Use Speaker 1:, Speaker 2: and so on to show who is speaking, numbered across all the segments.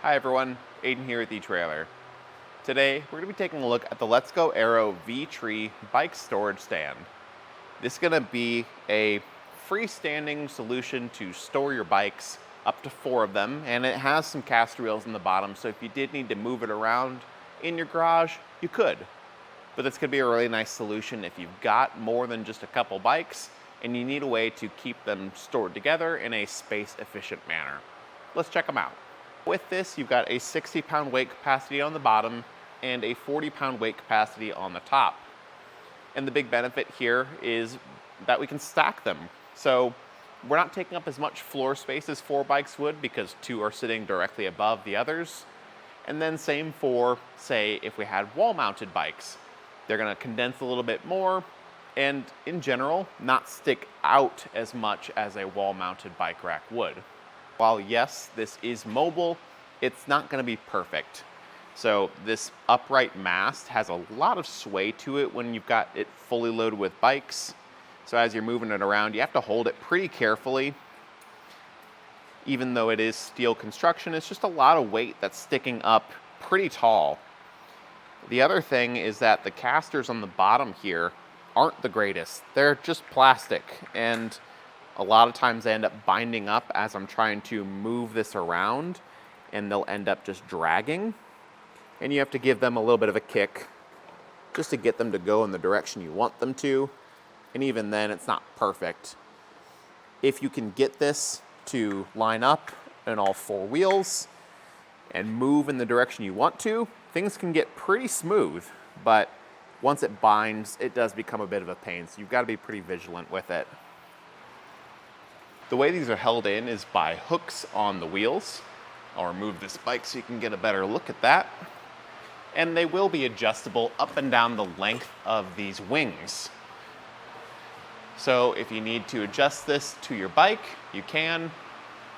Speaker 1: Hi everyone, Aidan here with etrailer. Today we're going to be taking a look at the Go Aero Bike Storage stand. This is going to be a freestanding solution to store your bikes, up to 4 of them, and it has some caster wheels in the bottom, so if you did need to move it around in your garage, you could. But this could be a really nice solution if you've got more than just a couple bikes and you need a way to keep them stored together in a space-efficient manner. Let's check them out. With this, you've got a 60-pound weight capacity on the bottom and a 40-pound weight capacity on the top. And the big benefit here is that we can stack them. So we're not taking up as much floor space as 4 bikes would because 2 are sitting directly above the others. And then same for, say, if we had wall-mounted bikes. They're going to condense a little bit more and, in general, not stick out as much as a wall-mounted bike rack would. While yes, this is mobile, it's not going to be perfect. So this upright mast has a lot of sway to it when you've got it fully loaded with bikes. So as you're moving it around, you have to hold it pretty carefully. Even though it is steel construction, it's just a lot of weight that's sticking up pretty tall. The other thing is that the casters on the bottom here aren't the greatest. They're just plastic, and a lot of times they end up binding up as I'm trying to move this around, and they'll end up just dragging. And you have to give them a little bit of a kick just to get them to go in the direction you want them to. And even then, it's not perfect. If you can get this to line up in all 4 wheels and move in the direction you want to, things can get pretty smooth. But once it binds, it does become a bit of a pain. So you've got to be pretty vigilant with it. The way these are held in is by hooks on the wheels. I'll remove this bike so you can get a better look at that. And they will be adjustable up and down the length of these wings. So if you need to adjust this to your bike, you can.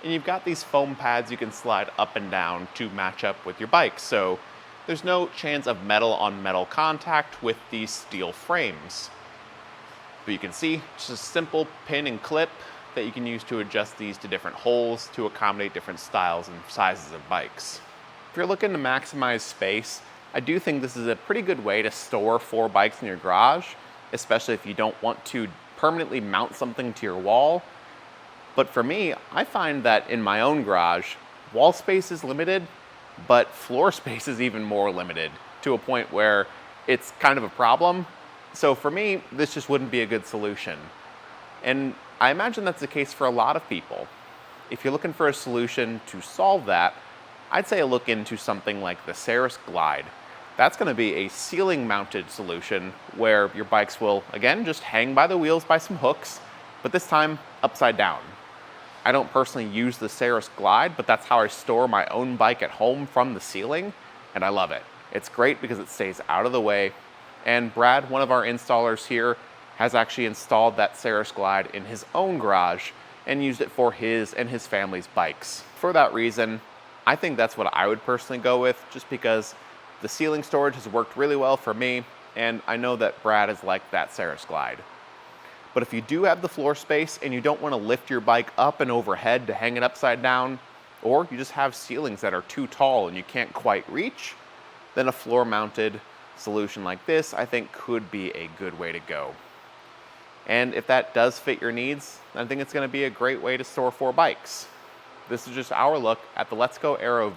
Speaker 1: And you've got these foam pads you can slide up and down to match up with your bike. So there's no chance of metal on metal contact with these steel frames. But you can see just a simple pin and clip that you can use to adjust these to different holes to accommodate different styles and sizes of bikes. If you're looking to maximize space, I do think this is a pretty good way to store 4 bikes in your garage, especially if you don't want to permanently mount something to your wall. But for me, I find that in my own garage, wall space is limited, but floor space is even more limited, to a point where it's kind of a problem. So for me, this just wouldn't be a good solution. And I imagine that's the case for a lot of people. If you're looking for a solution to solve that, I'd say look into something like the Ceres Glide. That's going to be a ceiling-mounted solution where your bikes will, again, just hang by the wheels by some hooks, but this time upside down. I don't personally use the Ceres Glide, but that's how I store my own bike at home from the ceiling, and I love it. It's great because it stays out of the way, and Brad, one of our installers here, has actually installed that Ceres Glide in his own garage and used it for his and his family's bikes. For that reason, I think that's what I would personally go with, just because the ceiling storage has worked really well for me, and I know that Brad is like that Ceres Glide. But if you do have the floor space and you don't want to lift your bike up and overhead to hang it upside down, or you just have ceilings that are too tall and you can't quite reach, then a floor-mounted solution like this, I think, could be a good way to go. And if that does fit your needs, I think it's going to be a great way to store 4 bikes. This is just our look at the Go Aero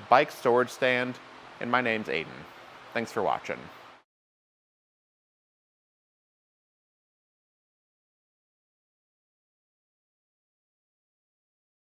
Speaker 1: Bike Storage stand, and my name's Aidan. Thanks for watching.